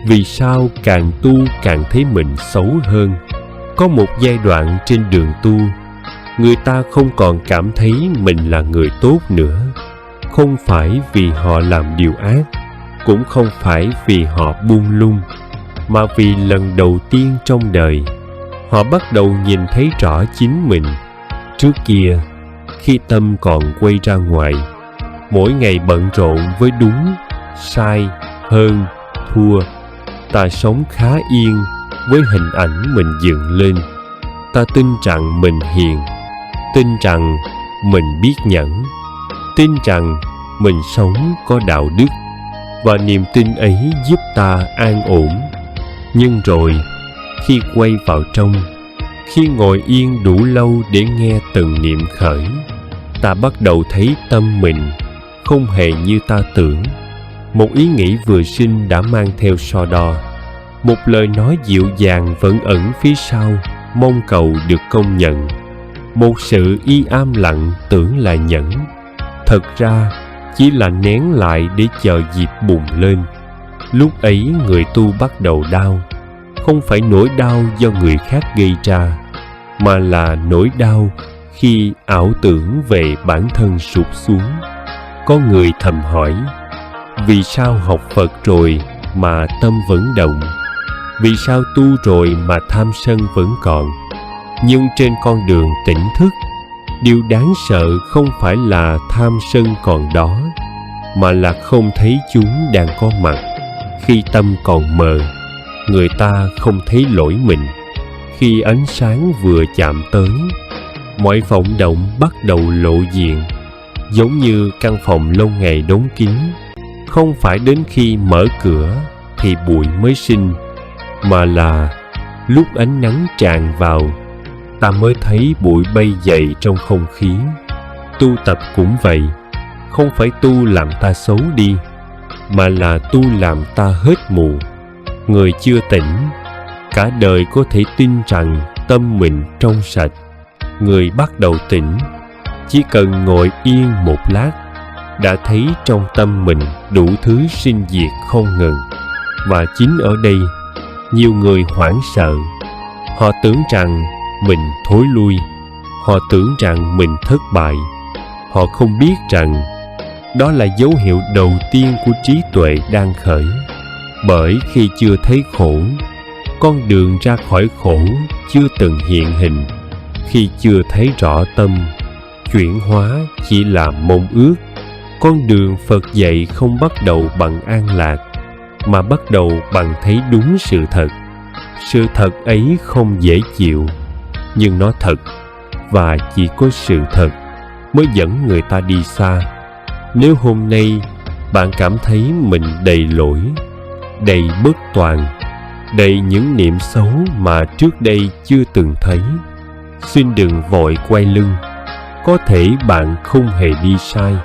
Vì sao càng tu càng thấy mình xấu hơn? Có một giai đoạn trên đường tu, người ta không còn cảm thấy mình là người tốt nữa. Không phải vì họ làm điều ác, cũng không phải vì họ buông lung, mà vì lần đầu tiên trong đời, họ bắt đầu nhìn thấy rõ chính mình. Trước kia, khi tâm còn quay ra ngoài, mỗi ngày bận rộn với đúng, sai, hơn, thua, ta sống khá yên với hình ảnh mình dựng lên. Ta tin rằng mình hiền, tin rằng mình biết nhẫn, tin rằng mình sống có đạo đức, và niềm tin ấy giúp ta an ổn. Nhưng rồi, khi quay vào trong, khi ngồi yên đủ lâu để nghe từng niệm khởi, ta bắt đầu thấy tâm mình không hề như ta tưởng. Một ý nghĩ vừa sinh đã mang theo so đo. Một lời nói dịu dàng vẫn ẩn phía sau, mong cầu được công nhận. Một sự y am lặng tưởng là nhẫn, thật ra chỉ là nén lại để chờ dịp bùng lên. Lúc ấy người tu bắt đầu đau, không phải nỗi đau do người khác gây ra, mà là nỗi đau khi ảo tưởng về bản thân sụp xuống. Có người thầm hỏi, vì sao học Phật rồi mà tâm vẫn động? Vì sao tu rồi mà tham sân vẫn còn? Nhưng trên con đường tỉnh thức, điều đáng sợ không phải là tham sân còn đó, mà là không thấy chúng đang có mặt. Khi tâm còn mờ, người ta không thấy lỗi mình. Khi ánh sáng vừa chạm tới, mọi vọng động bắt đầu lộ diện, giống như căn phòng lâu ngày đóng kín. Không phải đến khi mở cửa thì bụi mới sinh, mà là lúc ánh nắng tràn vào, ta mới thấy bụi bay dày trong không khí. Tu tập cũng vậy, không phải tu làm ta xấu đi, mà là tu làm ta hết mù. Người chưa tỉnh, cả đời có thể tin rằng tâm mình trong sạch. Người bắt đầu tỉnh, chỉ cần ngồi yên một lát, đã thấy trong tâm mình đủ thứ sinh diệt không ngừng. Và chính ở đây, nhiều người hoảng sợ. Họ tưởng rằng mình thối lui, họ tưởng rằng mình thất bại. Họ không biết rằng đó là dấu hiệu đầu tiên của trí tuệ đang khởi. Bởi khi chưa thấy khổ, con đường ra khỏi khổ chưa từng hiện hình. Khi chưa thấy rõ tâm, chuyển hóa chỉ là mong ước. Con đường Phật dạy không bắt đầu bằng an lạc, mà bắt đầu bằng thấy đúng sự thật. Sự thật ấy không dễ chịu, nhưng nó thật, và chỉ có sự thật mới dẫn người ta đi xa. Nếu hôm nay bạn cảm thấy mình đầy lỗi, đầy bất toàn, đầy những niệm xấu mà trước đây chưa từng thấy, xin đừng vội quay lưng. Có thể bạn không hề đi sai,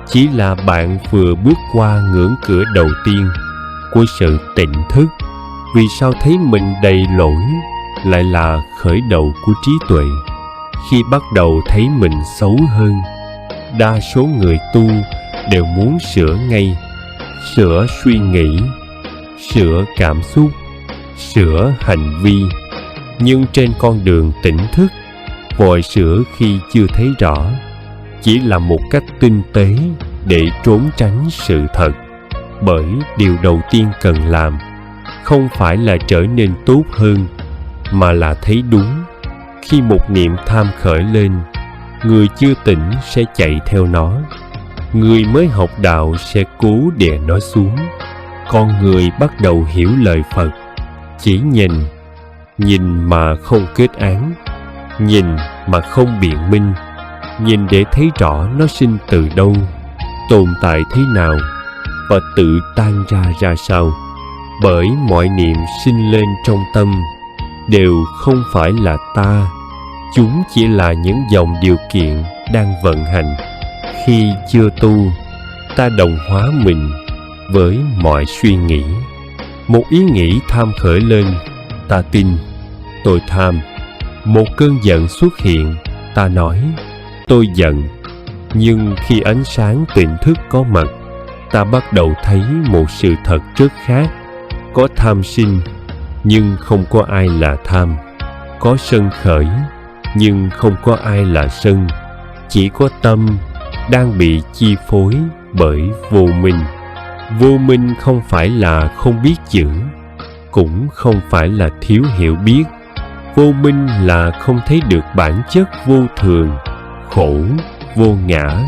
chỉ là bạn vừa bước qua ngưỡng cửa đầu tiên của sự tỉnh thức. Vì sao thấy mình đầy lỗi lại là khởi đầu của trí tuệ? Khi bắt đầu thấy mình xấu hơn, đa số người tu đều muốn sửa ngay, sửa suy nghĩ, sửa cảm xúc, sửa hành vi. Nhưng trên con đường tỉnh thức, vội sửa khi chưa thấy rõ chỉ là một cách tinh tế để trốn tránh sự thật. Bởi điều đầu tiên cần làm không phải là trở nên tốt hơn, mà là thấy đúng. Khi một niệm tham khởi lên, người chưa tỉnh sẽ chạy theo nó. Người mới học đạo sẽ cố đè nó xuống. Con người bắt đầu hiểu lời Phật, chỉ nhìn mà không kết án, nhìn mà không biện minh, nhìn để thấy rõ nó sinh từ đâu, tồn tại thế nào, và tự tan ra sao. Bởi mọi niệm sinh lên trong tâm đều không phải là ta, chúng chỉ là những dòng điều kiện đang vận hành. Khi chưa tu, ta đồng hóa mình với mọi suy nghĩ. Một ý nghĩ tham khởi lên, ta tin, tôi tham. Một cơn giận xuất hiện, ta nói, tôi giận. Nhưng khi ánh sáng tỉnh thức có mặt, ta bắt đầu thấy một sự thật rất khác. Có tham sinh, nhưng không có ai là tham. Có sân khởi, nhưng không có ai là sân. Chỉ có tâm đang bị chi phối bởi vô minh. Vô minh không phải là không biết chữ, cũng không phải là thiếu hiểu biết. Vô minh là không thấy được bản chất vô thường, khổ, vô ngã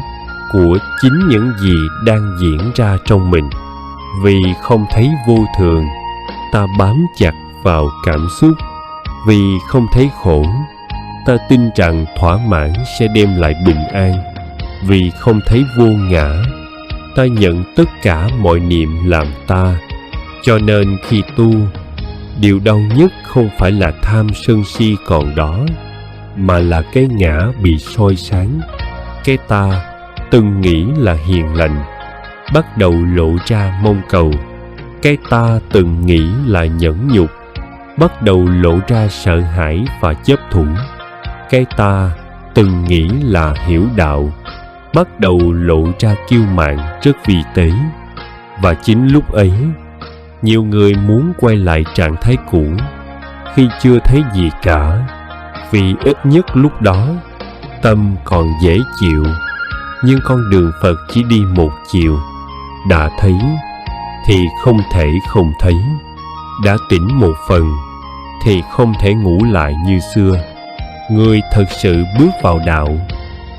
của chính những gì đang diễn ra trong mình. Vì không thấy vô thường, ta bám chặt vào cảm xúc. Vì không thấy khổ, ta tin rằng thỏa mãn sẽ đem lại bình an. Vì không thấy vô ngã, ta nhận tất cả mọi niệm làm ta. Cho nên khi tu, điều đau nhất không phải là tham sân si còn đó, mà là cái ngã bị soi sáng. Cái ta từng nghĩ là hiền lành bắt đầu lộ ra mong cầu. Cái ta từng nghĩ là nhẫn nhục bắt đầu lộ ra sợ hãi và chấp thủ. Cái ta từng nghĩ là hiểu đạo bắt đầu lộ ra kiêu mạn rất vi tế. Và chính lúc ấy, nhiều người muốn quay lại trạng thái cũ khi chưa thấy gì cả, vì ít nhất lúc đó tâm còn dễ chịu. Nhưng con đường Phật chỉ đi một chiều. Đã thấy thì không thể không thấy. Đã tỉnh một phần thì không thể ngủ lại như xưa. Người thật sự bước vào đạo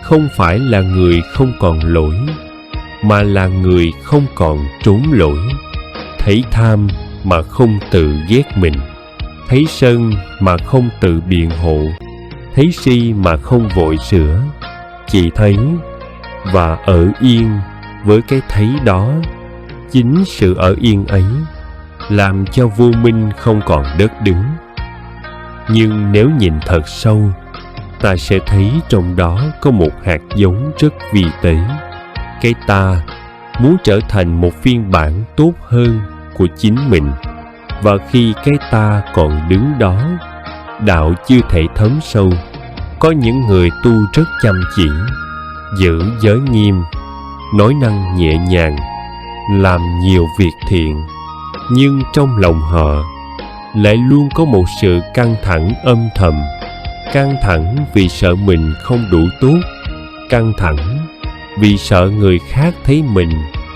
không phải là người không còn lỗi, mà là người không còn trốn lỗi. Thấy tham mà không tự ghét mình, thấy sân mà không tự biện hộ, thấy si mà không vội sửa, chỉ thấy và ở yên với cái thấy đó. Chính sự ở yên ấy làm cho vô minh không còn đất đứng. Nhưng nếu nhìn thật sâu, ta sẽ thấy trong đó có một hạt giống rất vi tế. Cái ta muốn trở thành một phiên bản tốt hơn của chính mình. Và khi cái ta còn đứng đó, đạo chưa thể thấm sâu. Có những người tu rất chăm chỉ, giữ giới nghiêm, nói năng nhẹ nhàng, làm nhiều việc thiện, nhưng trong lòng họ lại luôn có một sự căng thẳng âm thầm. Căng thẳng vì sợ mình không đủ tốt, căng thẳng vì sợ người khác thấy mình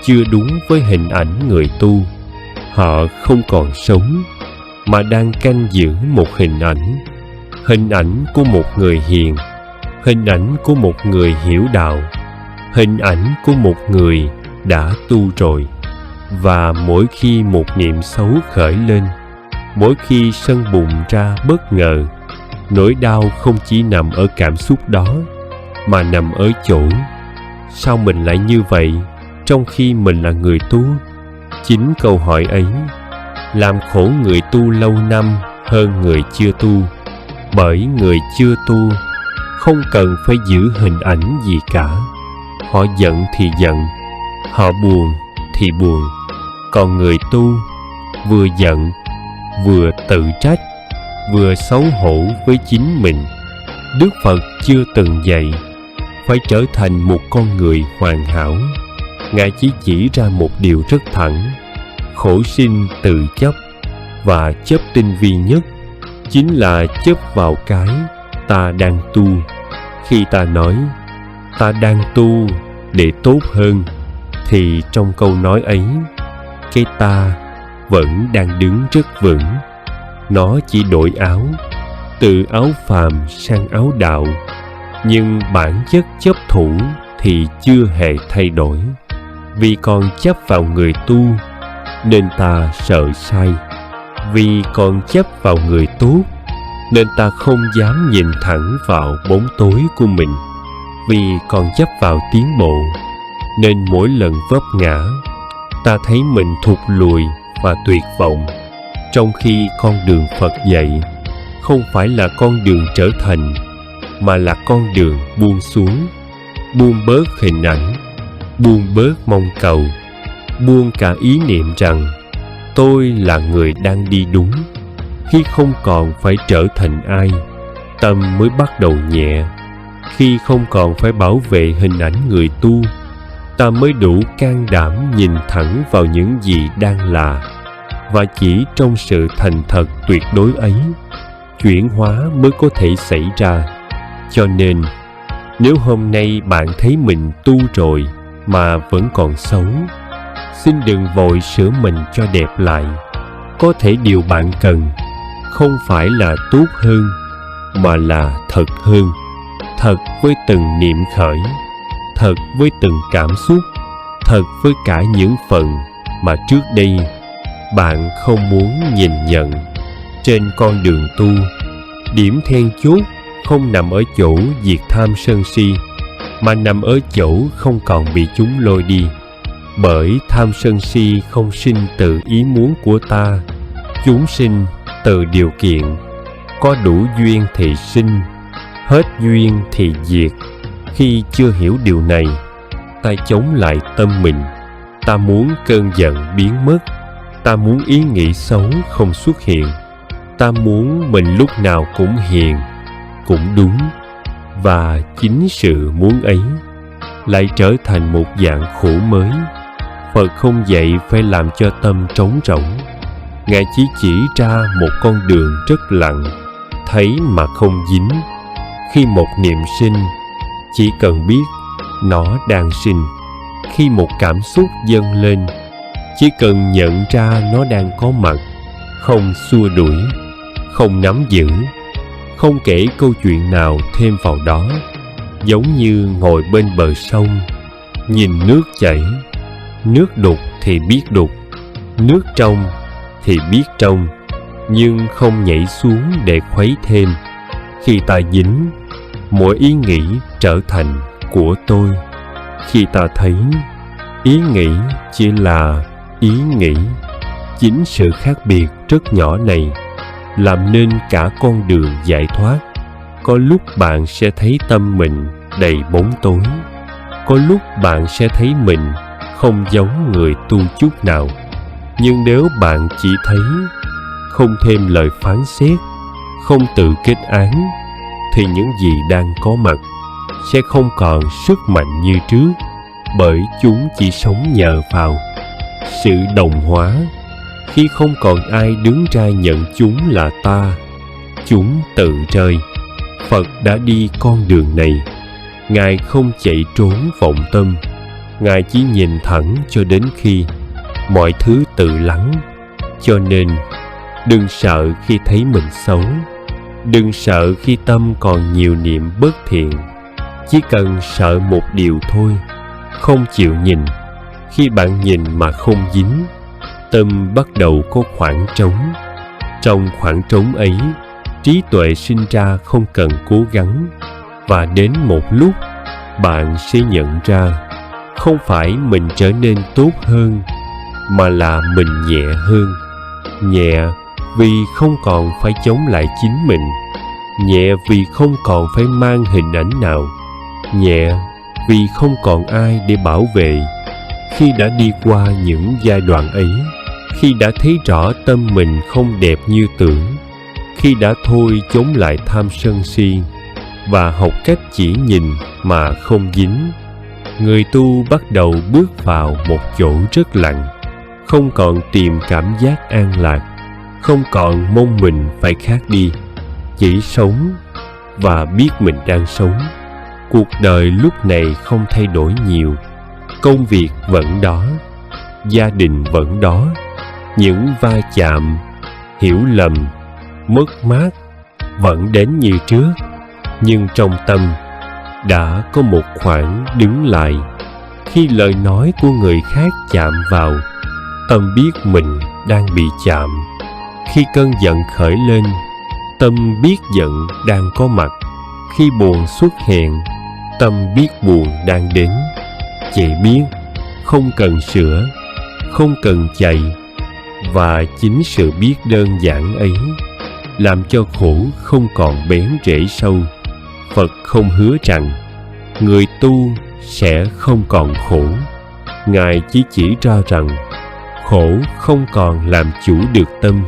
chưa đúng với hình ảnh người tu. Họ không còn sống, mà đang canh giữ một hình ảnh của một người hiền, hình ảnh của một người hiểu đạo, hình ảnh của một người đã tu rồi. Và mỗi khi một niệm xấu khởi lên, mỗi khi sân bùng ra bất ngờ, nỗi đau không chỉ nằm ở cảm xúc đó, mà nằm ở chỗ sao mình lại như vậy trong khi mình là người tu. Chính câu hỏi ấy làm khổ người tu lâu năm hơn người chưa tu. Bởi người chưa tu không cần phải giữ hình ảnh gì cả. Họ giận thì giận, họ buồn thì buồn. Còn người tu vừa giận, vừa tự trách, vừa xấu hổ với chính mình. Đức Phật chưa từng dạy phải trở thành một con người hoàn hảo. Ngài chỉ ra một điều rất thẳng: khổ sinh tự chấp, và chấp tinh vi nhất chính là chấp vào cái ta đang tu. Khi ta nói ta đang tu để tốt hơn, thì trong câu nói ấy, cái ta vẫn đang đứng rất vững. Nó chỉ đổi áo, từ áo phàm sang áo đạo, nhưng bản chất chấp thủ thì chưa hề thay đổi. Vì còn chấp vào người tu nên ta sợ sai. Vì còn chấp vào người tốt nên ta không dám nhìn thẳng vào bóng tối của mình. Vì còn chấp vào tiến bộ nên mỗi lần vấp ngã, ta thấy mình thụt lùi và tuyệt vọng. Trong khi con đường Phật dạy không phải là con đường trở thành, mà là con đường buông xuống, buông bớt hình ảnh, buông bớt mong cầu, buông cả ý niệm rằng tôi là người đang đi đúng. Khi không còn phải trở thành ai, tâm mới bắt đầu nhẹ. Khi không còn phải bảo vệ hình ảnh người tu, ta mới đủ can đảm nhìn thẳng vào những gì đang là. và chỉ trong sự thành thật tuyệt đối ấy, chuyển hóa mới có thể xảy ra. Cho nên, nếu hôm nay bạn thấy mình tu rồi mà vẫn còn xấu, xin đừng vội sửa mình cho đẹp lại. Có thể điều bạn cần không phải là tốt hơn, mà là thật hơn. Thật với từng niệm khởi, thật với từng cảm xúc, thật với cả những phần mà trước đây bạn không muốn nhìn nhận. Trên con đường tu, điểm then chốt không nằm ở chỗ diệt tham sân si, mà nằm ở chỗ không còn bị chúng lôi đi. Bởi tham sân si không sinh từ ý muốn của ta, chúng sinh từ điều kiện. Có đủ duyên thì sinh, hết duyên thì diệt. Khi chưa hiểu điều này, ta chống lại tâm mình. Ta muốn cơn giận biến mất, ta muốn ý nghĩ xấu không xuất hiện, ta muốn mình lúc nào cũng hiền, cũng đúng. Và chính sự muốn ấy lại trở thành một dạng khổ mới. Phật không dạy phải làm cho tâm trống rỗng. Ngài chỉ ra một con đường rất lặng, thấy mà không dính. Khi một niệm sinh, chỉ cần biết nó đang sinh. Khi một cảm xúc dâng lên, chỉ cần nhận ra nó đang có mặt, không xua đuổi, không nắm giữ, không kể câu chuyện nào thêm vào đó. Giống như ngồi bên bờ sông, nhìn nước chảy. Nước đục thì biết đục, nước trong thì biết trong, nhưng không nhảy xuống để khuấy thêm. Khi ta dính, mỗi ý nghĩ trở thành của tôi. Khi ta thấy ý nghĩ chỉ là ý nghĩ, chính sự khác biệt rất nhỏ này làm nên cả con đường giải thoát. Có lúc bạn sẽ thấy tâm mình đầy bóng tối, có lúc bạn sẽ thấy mình không giống người tu chút nào. Nhưng nếu bạn chỉ thấy, không thêm lời phán xét, không tự kết án, thì những gì đang có mặt sẽ không còn sức mạnh như trước, bởi chúng chỉ sống nhờ vào sự đồng hóa. Khi không còn ai đứng ra nhận chúng là ta, chúng tự rơi. Phật đã đi con đường này. Ngài không chạy trốn vọng tâm, Ngài chỉ nhìn thẳng cho đến khi mọi thứ tự lắng. Cho nên, đừng sợ khi thấy mình xấu, đừng sợ khi tâm còn nhiều niệm bất thiện. Chỉ cần sợ một điều thôi, không chịu nhìn. Khi bạn nhìn mà không dính, tâm bắt đầu có khoảng trống. Trong khoảng trống ấy, trí tuệ sinh ra không cần cố gắng. Và đến một lúc, bạn sẽ nhận ra, không phải mình trở nên tốt hơn, mà là mình nhẹ hơn. Nhẹ vì không còn phải chống lại chính mình, nhẹ vì không còn phải mang hình ảnh nào, nhẹ vì không còn ai để bảo vệ. Khi đã đi qua những giai đoạn ấy, khi đã thấy rõ tâm mình không đẹp như tưởng, khi đã thôi chống lại tham sân si và học cách chỉ nhìn mà không dính, người tu bắt đầu bước vào một chỗ rất lặng, không còn tìm cảm giác an lạc, không còn mong mình phải khác đi, chỉ sống và biết mình đang sống. Cuộc đời lúc này không thay đổi nhiều. Công việc vẫn đó, gia đình vẫn đó, những va chạm, hiểu lầm, mất mát vẫn đến như trước. Nhưng trong tâm đã có một khoảng đứng lại. Khi lời nói của người khác chạm vào, tâm biết mình đang bị chạm. Khi cơn giận khởi lên, tâm biết giận đang có mặt. Khi buồn xuất hiện, tâm biết buồn đang đến. Chỉ biết, không cần sửa, không cần chạy. Và chính sự biết đơn giản ấy làm cho khổ không còn bén rễ sâu. Phật không hứa rằng người tu sẽ không còn khổ. Ngài chỉ ra rằng khổ không còn làm chủ được tâm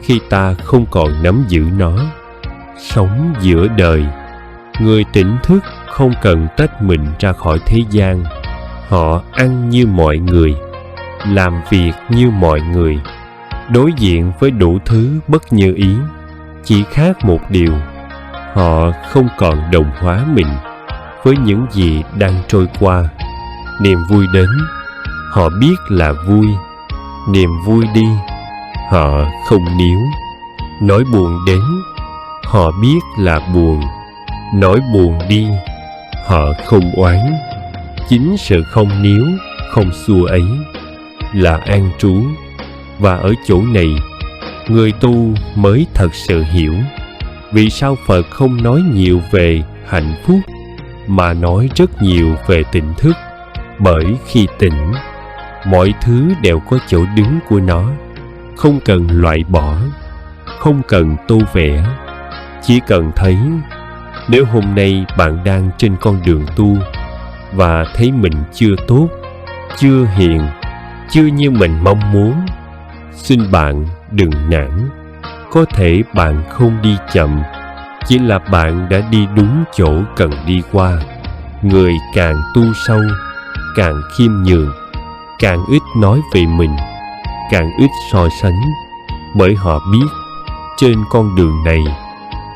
khi ta không còn nắm giữ nó. Sống giữa đời, người tỉnh thức không cần tách mình ra khỏi thế gian. Họ ăn như mọi người, làm việc như mọi người, đối diện với đủ thứ bất như ý. Chỉ khác một điều, họ không còn đồng hóa mình với những gì đang trôi qua. Niềm vui đến, họ biết là vui. Niềm vui đi, họ không níu. Nỗi buồn đến, họ biết là buồn. Nỗi buồn đi, họ không oán. Chính sự không níu, không xua ấy là an trú. Và ở chỗ này, người tu mới thật sự hiểu vì sao Phật không nói nhiều về hạnh phúc mà nói rất nhiều về tỉnh thức. Bởi khi tỉnh, mọi thứ đều có chỗ đứng của nó, không cần loại bỏ, không cần tô vẽ, chỉ cần thấy. Nếu hôm nay bạn đang trên con đường tu và thấy mình chưa tốt, chưa hiền, chưa như mình mong muốn, xin bạn đừng nản. Có thể bạn không đi chậm, chỉ là bạn đã đi đúng chỗ cần đi qua. Người càng tu sâu, càng khiêm nhường, càng ít nói về mình, càng ít so sánh, bởi họ biết trên con đường này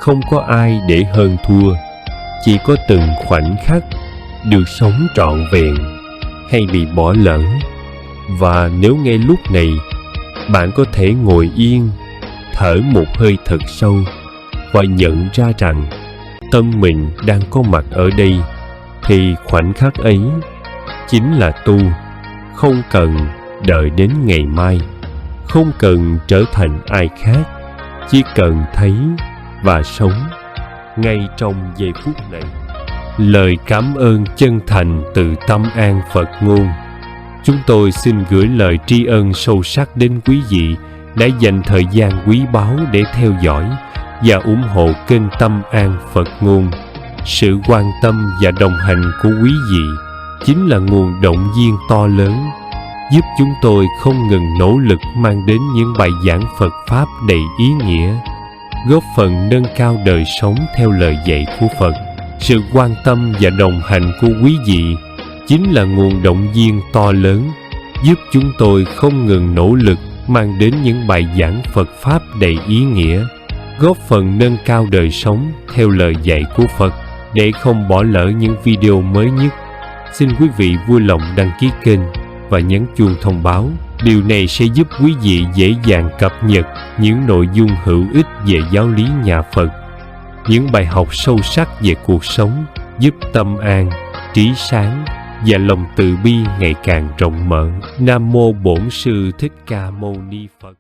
không có ai để hơn thua, chỉ có từng khoảnh khắc được sống trọn vẹn hay bị bỏ lỡ. Và nếu ngay lúc này bạn có thể ngồi yên, thở một hơi thật sâu và nhận ra rằng tâm mình đang có mặt ở đây, thì khoảnh khắc ấy chính là tu. Không cần đợi đến ngày mai, không cần trở thành ai khác, chỉ cần thấy và sống ngay trong giây phút này. Lời cảm ơn chân thành từ Tâm An Phật Ngôn. Chúng tôi xin gửi lời tri ân sâu sắc đến quý vị đã dành thời gian quý báu để theo dõi và ủng hộ kênh Tâm An Phật Ngôn. Sự quan tâm và đồng hành của quý vị chính là nguồn động viên to lớn, giúp chúng tôi không ngừng nỗ lực mang đến những bài giảng Phật Pháp đầy ý nghĩa, góp phần nâng cao đời sống theo lời dạy của Phật. Sự quan tâm và đồng hành của quý vị chính là nguồn động viên to lớn, giúp chúng tôi không ngừng nỗ lực mang đến những bài giảng Phật Pháp đầy ý nghĩa, góp phần nâng cao đời sống theo lời dạy của Phật. Để không bỏ lỡ những video mới nhất, xin quý vị vui lòng đăng ký kênh và nhấn chuông thông báo. Điều này sẽ giúp quý vị dễ dàng cập nhật những nội dung hữu ích về giáo lý nhà Phật, những bài học sâu sắc về cuộc sống, giúp tâm an, trí sáng và lòng từ bi ngày càng rộng mở. Nam mô Bổn Sư Thích Ca Mâu Ni Phật.